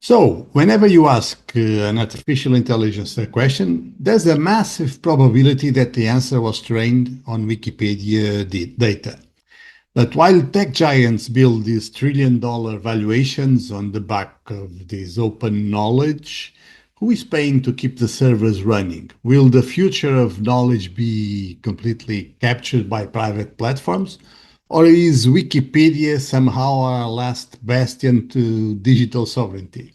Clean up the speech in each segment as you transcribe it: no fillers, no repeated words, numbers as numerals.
So, whenever you ask an artificial intelligence a question, there's a massive probability that the answer was trained on Wikipedia data. But while tech giants build these trillion-dollar valuations on the back of this open knowledge, who is paying to keep the servers running? Will the future of knowledge be completely captured by private platforms? Or is Wikipedia somehow our last bastion to digital sovereignty?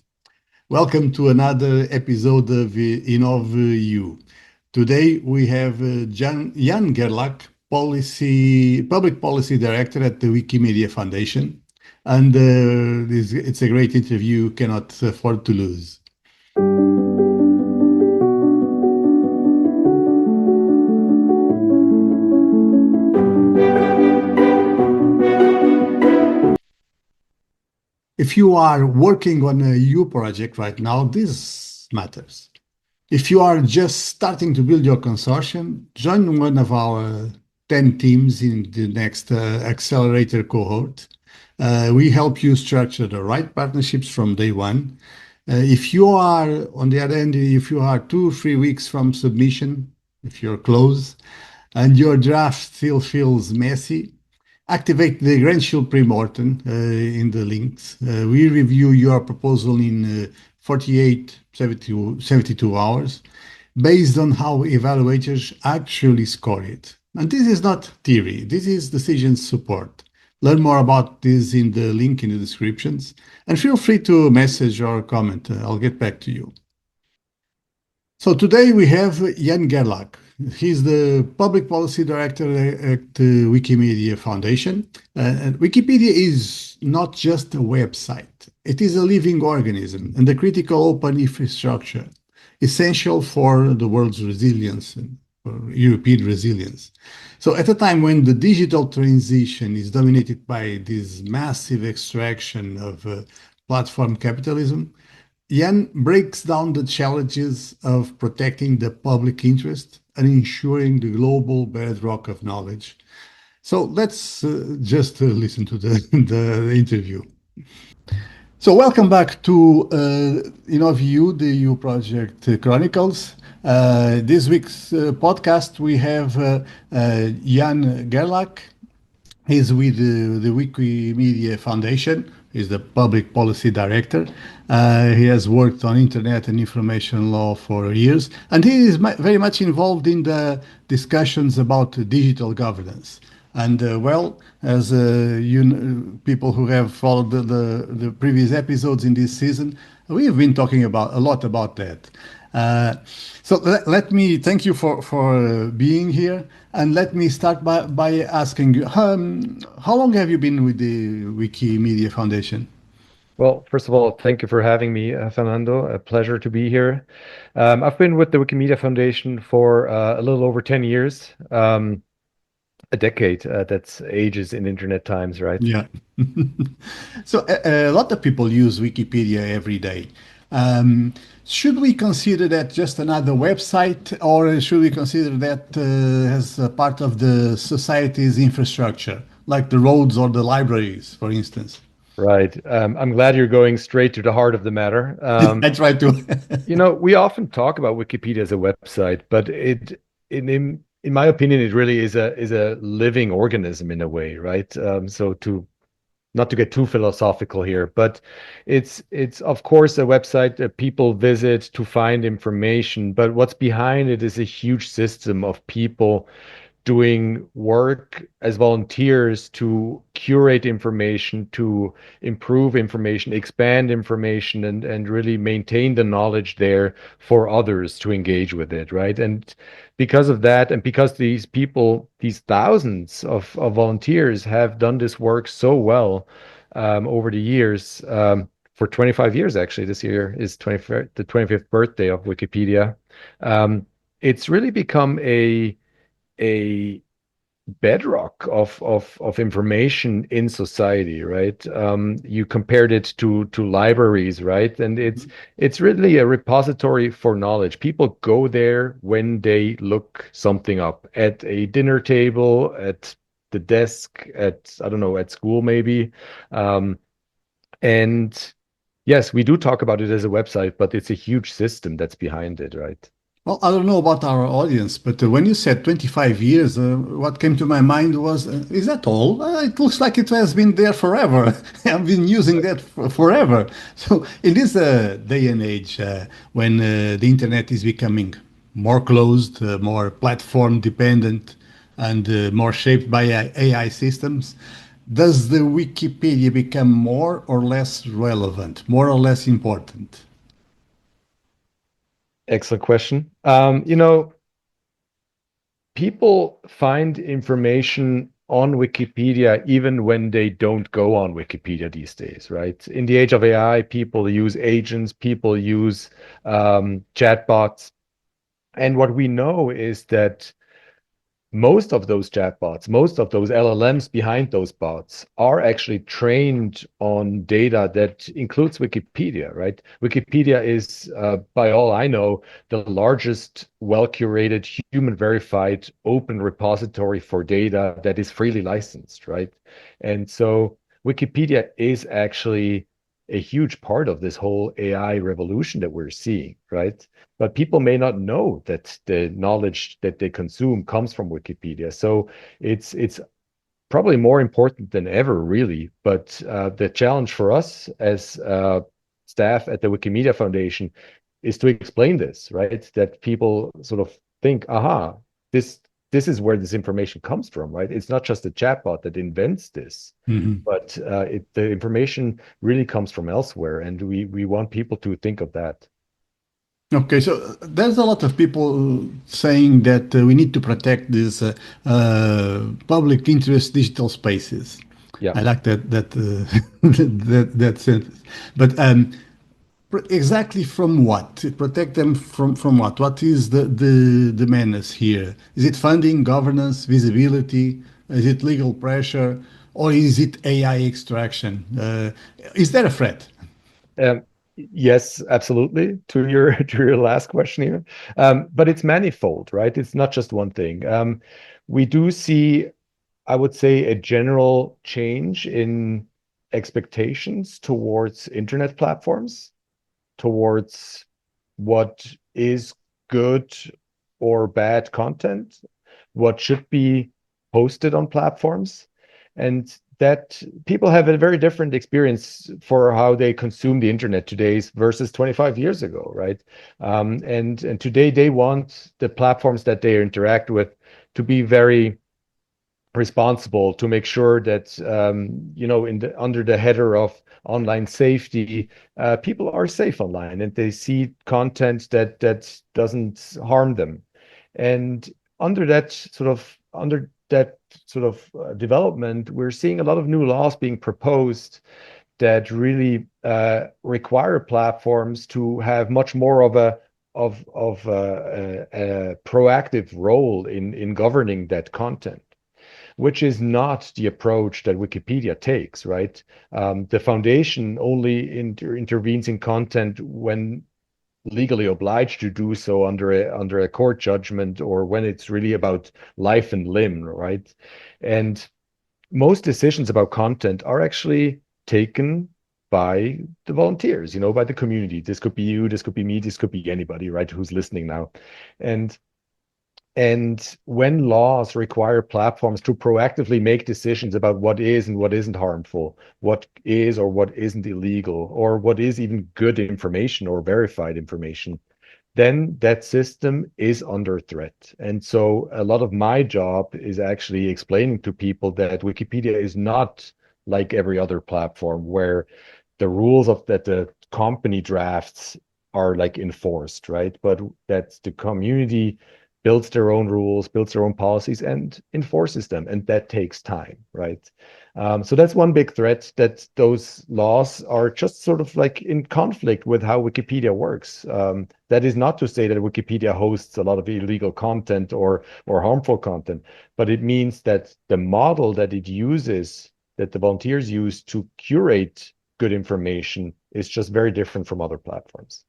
Welcome to another episode of InnovEU. Today we have Jan Gerlach, Public Policy Director at the Wikimedia Foundation. And it's a great interview you cannot afford to lose. If you are working on a EU project right now, this matters. If you are just starting to build your consortium, join one of our 10 teams in the next accelerator cohort. We help you structure the right partnerships from day one. If you are, on the other hand, if you are 2-3 weeks from submission, if you're close, and your draft still feels messy, activate the Grand Shield pre-mortem in the links. We review your proposal in 48, 72 hours based on how evaluators actually score it. And this is not theory, this is decision support. Learn more about this in the link in the descriptions, and feel free to message or comment. I'll get back to you. So today we have Jan Gerlach. He's the Public Policy Director at the Wikimedia Foundation. Wikipedia is not just a website. It is a living organism and a critical open infrastructure, essential for the world's resilience and for European resilience. So at a time when the digital transition is dominated by this massive extraction of platform capitalism, Jan breaks down the challenges of protecting the public interest and ensuring the global bedrock of knowledge. So let's just listen to the interview. So welcome back to InnovEU, the EU Project Chronicles. This week's podcast, we have Jan Gerlach. He's with the Wikimedia Foundation. He's the Public Policy Director. He has worked on internet and information law for years, and he is very much involved in the discussions about digital governance. And as people who have followed the previous episodes in this season, we have been talking a lot about that. So let me thank you for being here, and let me start by asking you, how long have you been with the Wikimedia Foundation? Well, first of all, thank you for having me, Fernando. A pleasure to be here. I've been with the Wikimedia Foundation for a little over 10 years, a decade. That's ages in internet times, right? Yeah. So a lot of people use Wikipedia every day. Should we consider that just another website, or should we consider that as a part of the society's infrastructure, like the roads or the libraries, for instance? Right. I'm glad you're going straight to the heart of the matter. I try to. We often talk about Wikipedia as a website, but in my opinion, it really is a living organism in a way, right? So not to get too philosophical here, but it's of course a website that people visit to find information, but what's behind it is a huge system of people doing work as volunteers to curate information, to improve information, expand information, and really maintain the knowledge there for others to engage with it, right? And because of that, and because these people, these thousands of volunteers have done this work so well over the years, for 25 years, actually, this year is the 25th birthday of Wikipedia. It's really become a bedrock of information in society, right? You compared it to libraries, right? And it's really a repository for knowledge. People go there when they look something up at a dinner table, at the desk, at I don't know, at school maybe, and Yes, we do talk about it as a website, but it's a huge system that's behind it, right? Well, I don't know about our audience, but when you said 25 years, what came to my mind was, is that all? It looks like it has been there forever. I've been using that forever. So in this day and age, when the internet is becoming more closed, more platform dependent, and more shaped by AI systems, does the Wikipedia become more or less relevant, more or less important? Excellent question. People find information on Wikipedia even when they don't go on Wikipedia these days, right? In the age of AI, people use agents, people use chatbots. And what we know is that most of those chatbots, most of those LLMs behind those bots are actually trained on data that includes Wikipedia, right? Wikipedia is, by all I know, the largest well-curated, human-verified, open repository for data that is freely licensed, right? And so Wikipedia is actually a huge part of this whole AI revolution that we're seeing, right? But people may not know that the knowledge that they consume comes from Wikipedia. So it's probably more important than ever, really. But the challenge for us as staff at the Wikimedia Foundation is to explain this, right? That people sort of think, aha, this this is where this information comes from, right? It's not just a chatbot that invents this, Mhm. but the information really comes from elsewhere, and we want people to think of that. Okay, so there's a lot of people saying that we need to protect these public interest digital spaces. Yeah. I like that that sentence. But exactly from what? Protect them from what? What is the menace here? Is it funding, governance, visibility? Is it legal pressure, or is it AI extraction? Is there a threat? Yes, absolutely. To your to your last question here, but it's manifold, right? It's not just one thing. We do see, I would say, a general change in expectations towards internet platforms, towards what is good or bad content, what should be posted on platforms, and that people have a very different experience for how they consume the internet today versus 25 years ago, right? And today they want the platforms that they interact with to be very responsible, to make sure that in the under the header of online safety, people are safe online and they see content that doesn't harm them. And under that sort of development, we're seeing a lot of new laws being proposed that really require platforms to have much more of a proactive role in governing that content, which is not the approach that Wikipedia takes, right? The foundation only intervenes in content when legally obliged to do so under a court judgment, or when it's really about life and limb, right? And most decisions about content are actually taken by the volunteers, by the community. This could be you, this could be me, this could be anybody, right, who's listening now. And when laws require platforms to proactively make decisions about what is and what isn't harmful, what is or what isn't illegal, or what is even good information or verified information, then that system is under threat. And so a lot of my job is actually explaining to people that Wikipedia is not like every other platform where the rules of that the company drafts are like enforced, right? But that the community builds their own rules, builds their own policies, and enforces them, and that takes time, right? So that's one big threat, that those laws are just sort of like in conflict with how Wikipedia works. That is not to say that Wikipedia hosts a lot of illegal content or harmful content, but it means that the model that it uses, that the volunteers use to curate good information, is just very different from other platforms.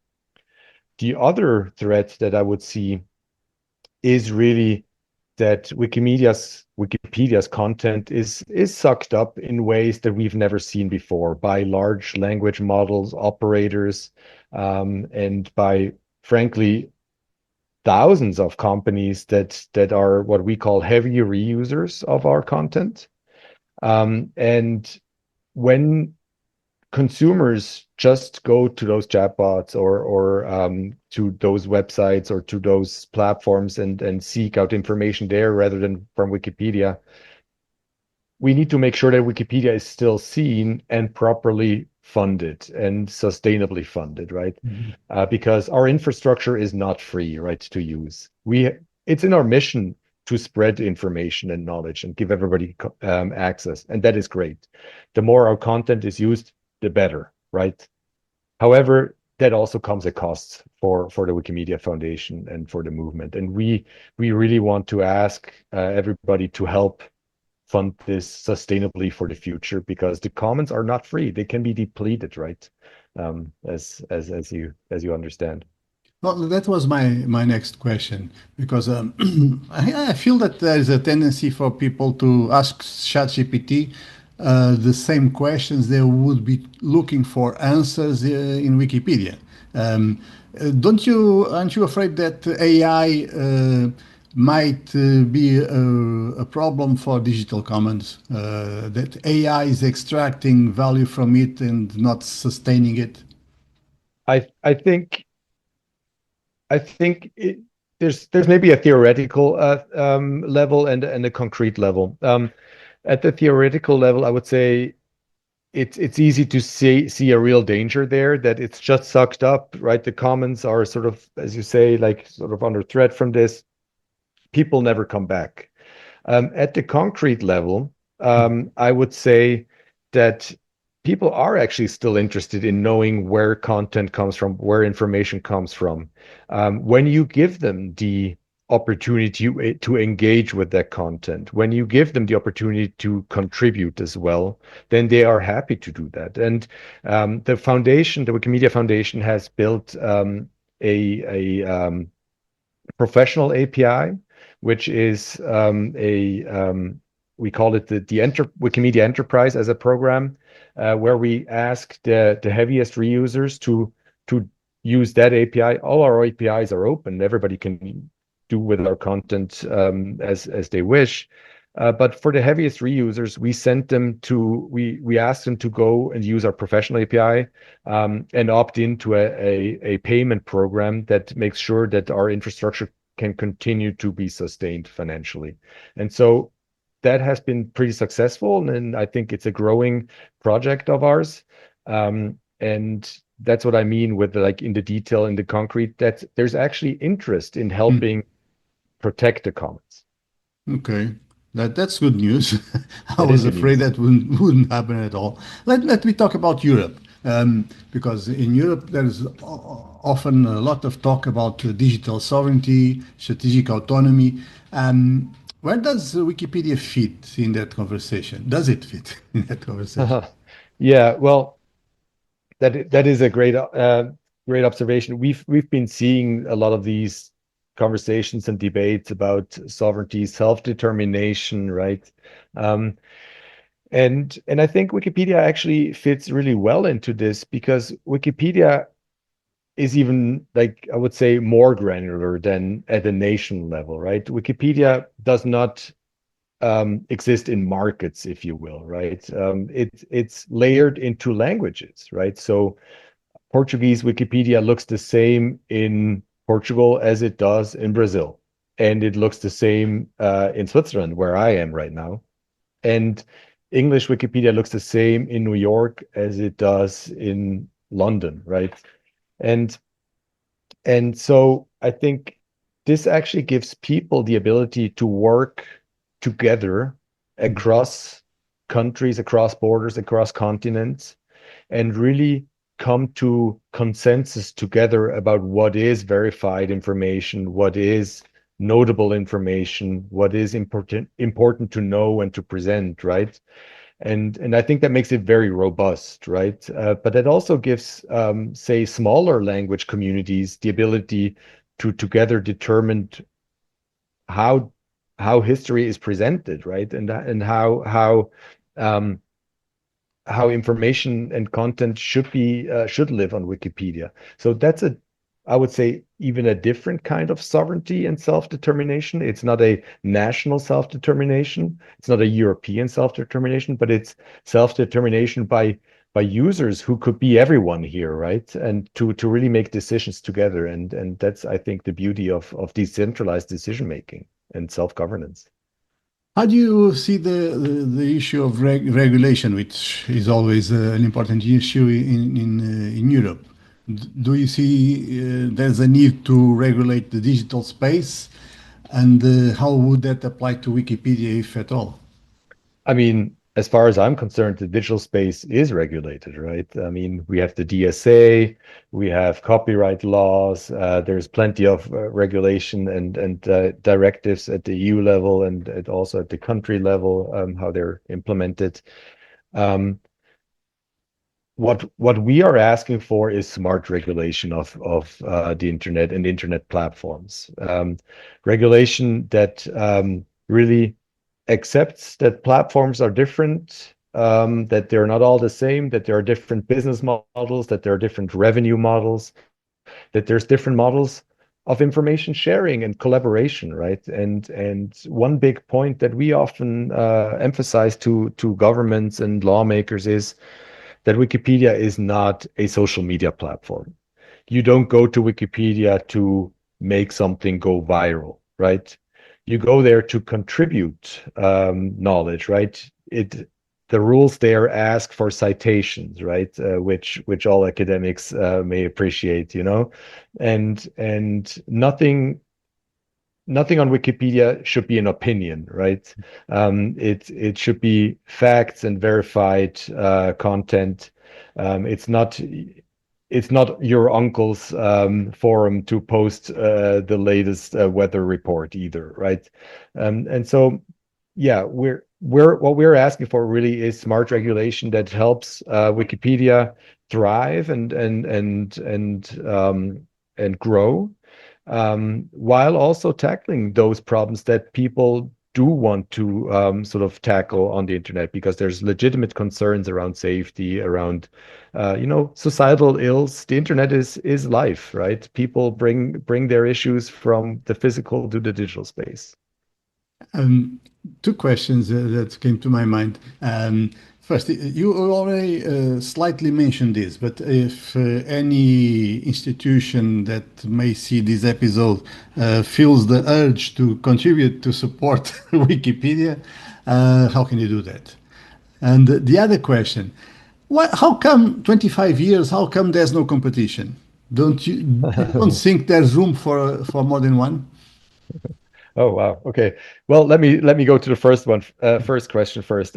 The other threat that I would see is really that Wikipedia Wikipedia's content is sucked up in ways that we've never seen before by large language models, operators, and by, frankly, thousands of companies that are what we call heavy reusers of our content. And when consumers just go to those chatbots or to those websites or to those platforms and seek out information there rather than from Wikipedia, we need to make sure that Wikipedia is still seen and properly funded and sustainably funded, right? Because our infrastructure is not free, right, to use. It's in our mission to spread information and knowledge and give everybody access, and that is great. The more our content is used, the better, right? However, that also comes at costs for the Wikimedia Foundation and for the movement. And we really want to ask everybody to help fund this sustainably for the future, because the commons are not free. They can be depleted, right? As you understand. Well, that was my next question, because I feel that there is a tendency for people to ask ChatGPT the same questions they would be looking for answers in Wikipedia. Aren't you afraid that AI might be a problem for digital commons? That AI is extracting value from it and not sustaining it? I think there's maybe a theoretical level and a concrete level. At the theoretical level, I would say it's easy to see a real danger there, that it's just sucked up, right? The commons are sort of, as you say, like sort of under threat from this. People never come back. At the concrete level, I would say that people are actually still interested in knowing where content comes from, where information comes from. When you give them the opportunity to engage with that content, when you give them the opportunity to contribute as well, then they are happy to do that. And the foundation, the Wikimedia Foundation, has built a professional API, which is we call it the Wikimedia Enterprise as a program, where we ask the heaviest reusers to use that API. All our APIs are open; everybody can do with our content as they wish. But for the heaviest reusers, we ask them to go and use our professional API and opt into a payment program that makes sure that our infrastructure can continue to be sustained financially. And so that has been pretty successful, and I think it's a growing project of ours. And that's what I mean with like in the detail, in the concrete, that there's actually interest in helping protect the commons. Okay, that's good news. I That is was good afraid news. that wouldn't happen at all. Let me talk about Europe, because in Europe there's often a lot of talk about digital sovereignty, strategic autonomy. Where does Wikipedia fit in that conversation? Does it fit in that conversation? Yeah, well, that is a great observation. We've been seeing a lot of these conversations and debates about sovereignty, self-determination, right? Um, and I think Wikipedia actually fits really well into this, because Wikipedia is even, like, I would say, more granular than at the nation level, right? Wikipedia does not exist in markets, if you will, right? It's layered into languages, right? So Portuguese Wikipedia looks the same in Portugal as it does in Brazil, and it looks the same in Switzerland, where I am right now. And English Wikipedia looks the same in New York as it does in London, right? And so I think this actually gives people the ability to work together across countries, across borders, across continents, and really come to consensus together about what is verified information, what is notable information, what is important to know and to present, right? And I think that makes it very robust, right? But that also gives, say, smaller language communities the ability to together determine how history is presented, right? And um, how information and content should live on Wikipedia. So that's I would say, even a different kind of sovereignty and self-determination. It's not a national self-determination. It's not a European self-determination, but it's self-determination by users who could be everyone here, right? And to really make decisions together. And that's, I think, the beauty of decentralized decision making and self-governance. How do you see the issue of regulation, which is always an important issue in Europe? Do you see there's a need to regulate the digital space, and how would that apply to Wikipedia, if at all? I mean, as far as I'm concerned, the digital space is regulated, right? I mean, we have the DSA, we have copyright laws, there's plenty of regulation and directives at the EU level and also at the country level, how they're implemented. Um, what we are asking for is smart regulation of the internet and internet platforms. Regulation that really accepts that platforms are different, that they're not all the same, that there are different business models, that there are different revenue models, that there's different models of information sharing and collaboration, right? And one big point that we often emphasize to governments and lawmakers is that Wikipedia is not a social media platform. You don't go to Wikipedia to make something go viral, right? You go there to contribute knowledge, right? The rules there ask for citations, right? Which all academics may appreciate, and nothing on Wikipedia should be an opinion, right? It should be facts and verified content. It's not your uncle's forum to post the latest weather report either, right? And so, yeah, what we're asking for really is smart regulation that helps Wikipedia thrive and grow, while also tackling those problems that people do want to sort of tackle on the internet, because there's legitimate concerns around safety, around societal ills. The internet is life, right? People bring their issues from the physical to the digital space. Um, Two questions that came to my mind. First, you already slightly mentioned this, but if any institution that may see this episode feels the urge to contribute to support Wikipedia, how can you do that? And the other question, how come 25 years, how come there's no competition? You don't think there's room for more than one? Oh, wow. Okay. Well, let me go to the first one, first question first.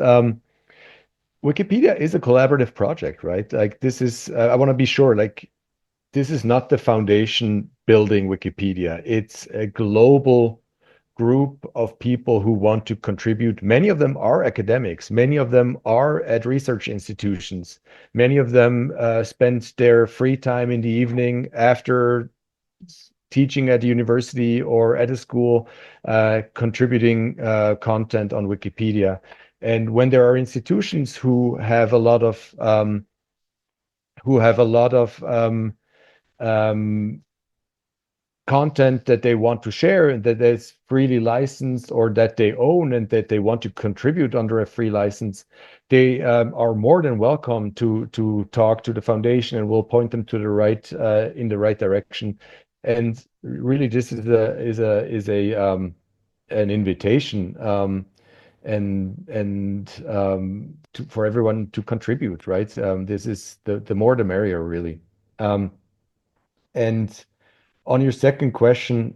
Wikipedia is a collaborative project, right? Like this is, I want to be sure, like this is not the foundation building Wikipedia. It's a global group of people who want to contribute. Many of them are academics. Many of them are at research institutions. Many of them spend their free time in the evening after teaching at a university or at a school, contributing content on Wikipedia. And when there are institutions who have a lot of um, content that they want to share and that is freely licensed or that they own and that they want to contribute under a free license, they are more than welcome to talk to the foundation, and we'll point them to the right in the right direction. And really, this is an invitation, for everyone to contribute, right? This is the more the merrier, really. And on your second question,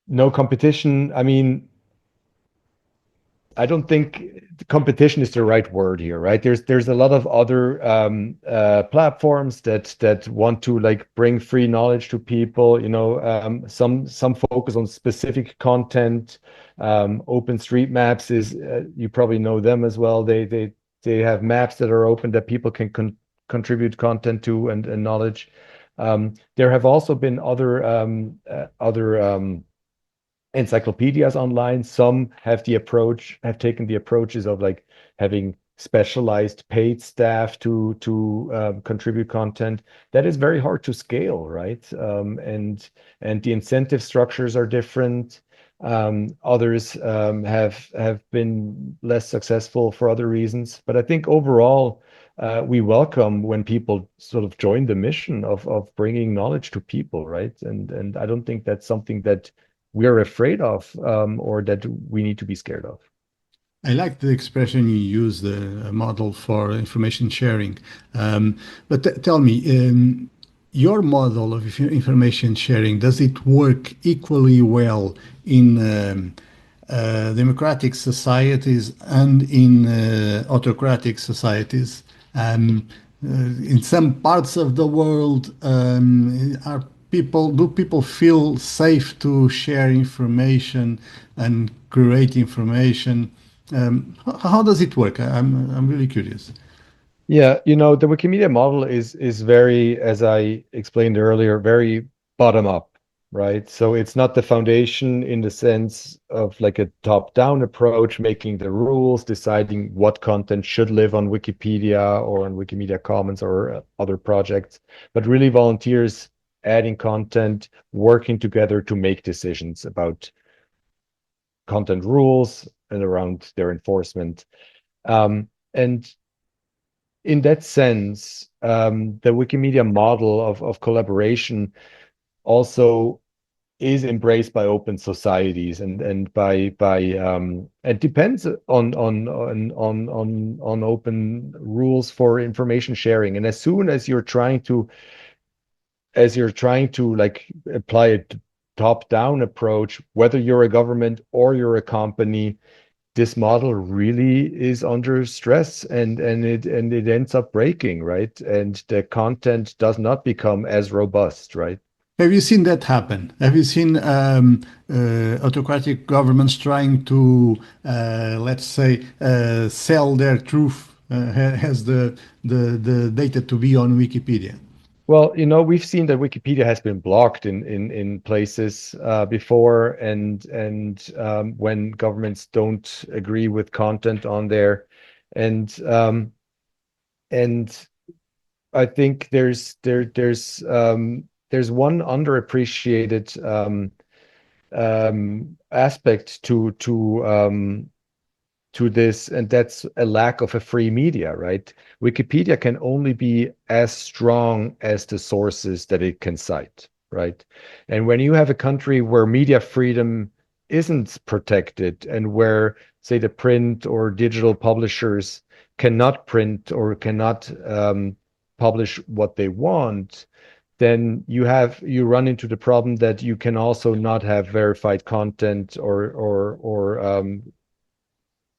no competition. I mean, I don't think competition is the right word here, right? There's a lot of other platforms that want to like bring free knowledge to people. Some focus on specific content. OpenStreetMaps is you probably know them as well. They have maps that are open that people can contribute content to and knowledge. There have also been other encyclopedias online. Some have taken the approaches of like having specialized paid staff to contribute content. That is very hard to scale, right? And the incentive structures are different. Others have been less successful for other reasons. But I think overall, we welcome when people sort of join the mission of bringing knowledge to people, right? And I don't think that's something that we're afraid of, or that we need to be scared of. I like the expression you use, the model for information sharing. But tell me, your model of information sharing, does it work equally well in democratic societies and in autocratic societies? In some parts of the world, do people feel safe to share information and create information? How does it work? I'm really curious. Yeah, the Wikimedia model is very, as I explained earlier, very bottom up, right? So it's not the foundation in the sense of like a top-down approach, making the rules, deciding what content should live on Wikipedia or on Wikimedia Commons or other projects, but really volunteers adding content, working together to make decisions about content rules and around their enforcement. And in that sense, the Wikimedia model of collaboration also is embraced by open societies and by it depends on open rules for information sharing. And as soon as you're trying to like apply a top-down approach, whether you're a government or you're a company, this model really is under stress and it ends up breaking, right? And the content does not become as robust, right? Have you seen that happen? Have you seen autocratic governments trying to, let's say, sell their truth has the data to be on Wikipedia? Well, we've seen that Wikipedia has been blocked in places before, and when governments don't agree with content on there, and I think there's one underappreciated aspect to this, and that's a lack of a free media, right? Wikipedia can only be as strong as the sources that it can cite, right? And when you have a country where media freedom isn't protected and where, say, the print or digital publishers cannot print or cannot publish what they want, then you run into the problem that you can also not have verified content or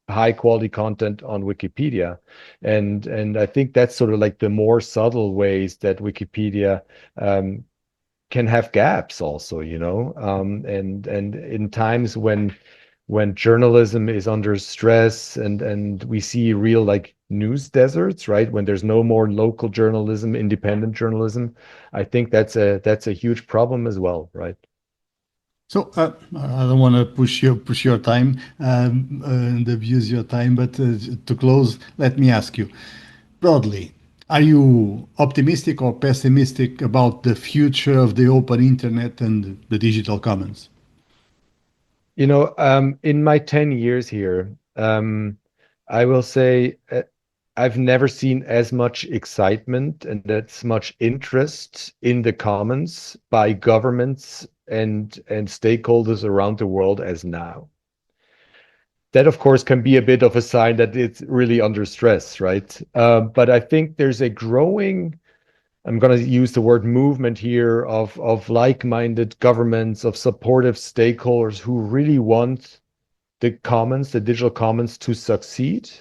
high quality content on Wikipedia. And I think that's sort of like the more subtle ways that Wikipedia can have gaps also, and in times when journalism is under stress and we see real like news deserts, right? When there's no more local journalism, independent journalism, I think that's a huge problem as well, right? So I don't want to push your time and abuse your time, but to close, let me ask you broadly: are you optimistic or pessimistic about the future of the open internet and the digital commons? In my 10 years here, I will say I've never seen as much excitement and as much interest in the commons by governments and stakeholders around the world as now. That, of course, can be a bit of a sign that it's really under stress, right? But I think there's a growing, I'm going to use the word movement here, of like-minded governments, of supportive stakeholders who really want the commons, the digital commons, to succeed,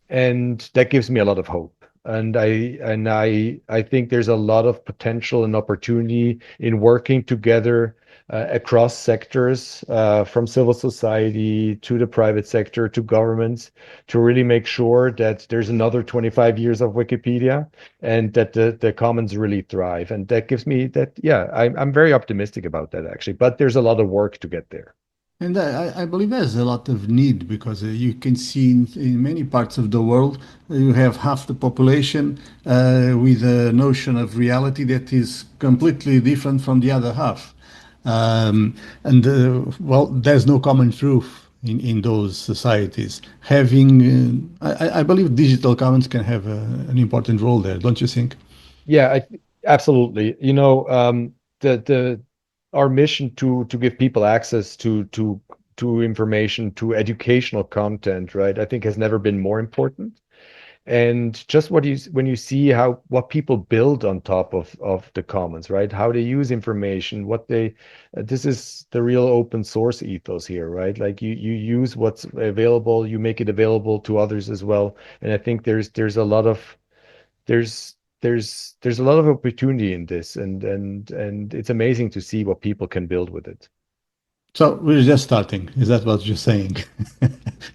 and that gives me a lot of hope. And I think there's a lot of potential and opportunity in working together across sectors, from civil society to the private sector to governments, to really make sure that there's another 25 years of Wikipedia and that the commons really thrive. And that gives me that, yeah, I'm very optimistic about that actually, but there's a lot of work to get there. And I believe there's a lot of need because you can see in many parts of the world, you have half the population with a notion of reality that is completely different from the other half. And well, there's no common truth in those societies. Having, I believe digital commons can have an important role there, don't you think? Yeah, absolutely. The our mission to give people access to information, to educational content, right? I think has never been more important. And just when you see how what people build on top of the commons, right? How they use information, what they this is the real open source ethos here, right? Like you use what's available, you make it available to others as well. And I think there's a lot of there's a lot of opportunity in this, and it's amazing to see what people can build with it. So we're just starting. Is that what you're saying?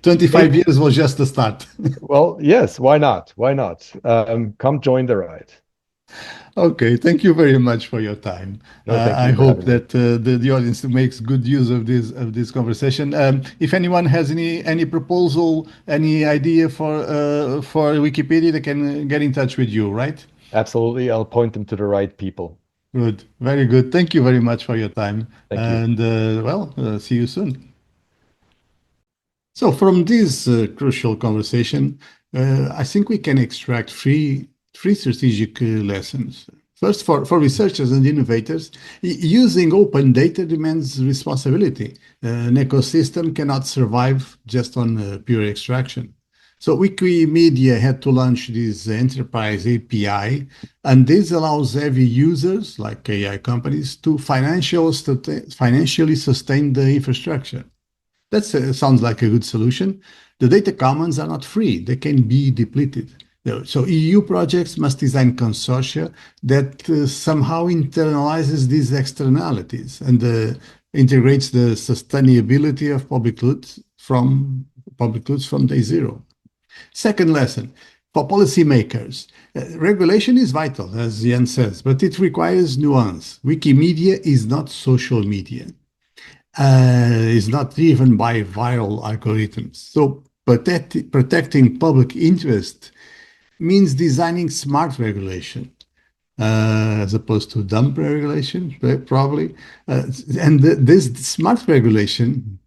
25 Maybe, years was just the start. well, yes, why not? Why not? Come join the ride. Okay, thank you very much for your time. No, thank I you for hope having me. that the audience makes good use of this conversation. If anyone has any proposal, any idea for Wikipedia, they can get in touch with you, right? Absolutely, I'll point them to the right people. Good, very good. Thank you very much for your time, Thank you. and well, see you soon. So from this crucial conversation, I think we can extract three strategic lessons. First, for researchers and innovators, using open data demands responsibility. An ecosystem cannot survive just on pure extraction. So Wikimedia had to launch this enterprise API, and this allows heavy users like AI companies to financially sustain the infrastructure. That sounds like a good solution. The data commons are not free. They can be depleted. So EU projects must design consortia that somehow internalizes these externalities and integrates the sustainability of public goods from day zero. Second lesson, for policymakers, regulation is vital, as Jan says, but it requires nuance. Wikimedia is not social media, is not driven by viral algorithms. So protecting public interest means designing smart regulation as opposed to dumb regulation, probably. And this smart regulation,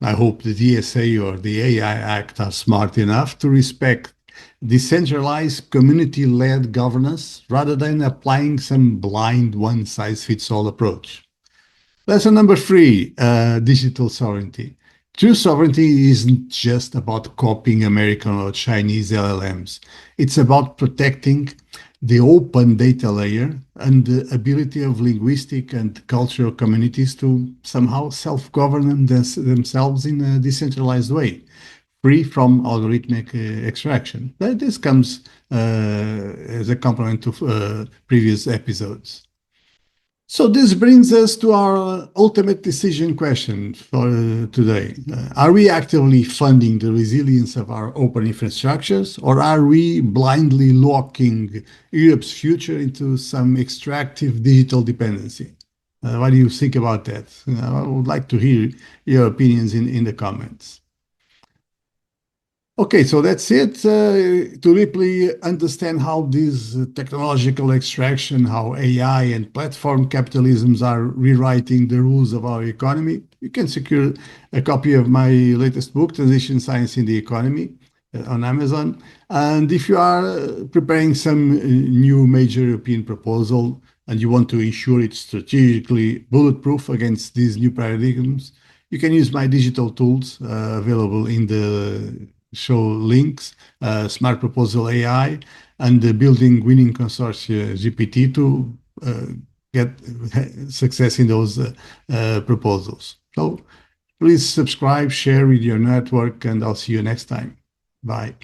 I hope the DSA or the AI Act are smart enough to respect decentralized community-led governance rather than applying some blind one-size-fits-all approach. Lesson number three, digital sovereignty. True sovereignty isn't just about copying American or Chinese LLMs. It's about protecting the open data layer and the ability of linguistic and cultural communities to somehow self-govern themselves in a decentralized way, free from algorithmic extraction. But this comes as a complement to previous episodes. So this brings us to our ultimate decision question for today. Are we actively funding the resilience of our open infrastructures, or are we blindly locking Europe's future into some extractive digital dependency? What do you think about that? I would like to hear your opinions in the comments. Okay, so that's it. To deeply understand how this technological extraction, how AI and platform capitalisms are rewriting the rules of our economy, you can secure a copy of my latest book, Transition Science in the Economy, on Amazon. And if you are preparing some new major European proposal and you want to ensure it's strategically bulletproof against these new paradigms, you can use my digital tools available in the show links, Smart Proposal AI, and the Building Winning Consortia GPT to get success in those proposals. So please subscribe, share with your network, and I'll see you next time. Bye.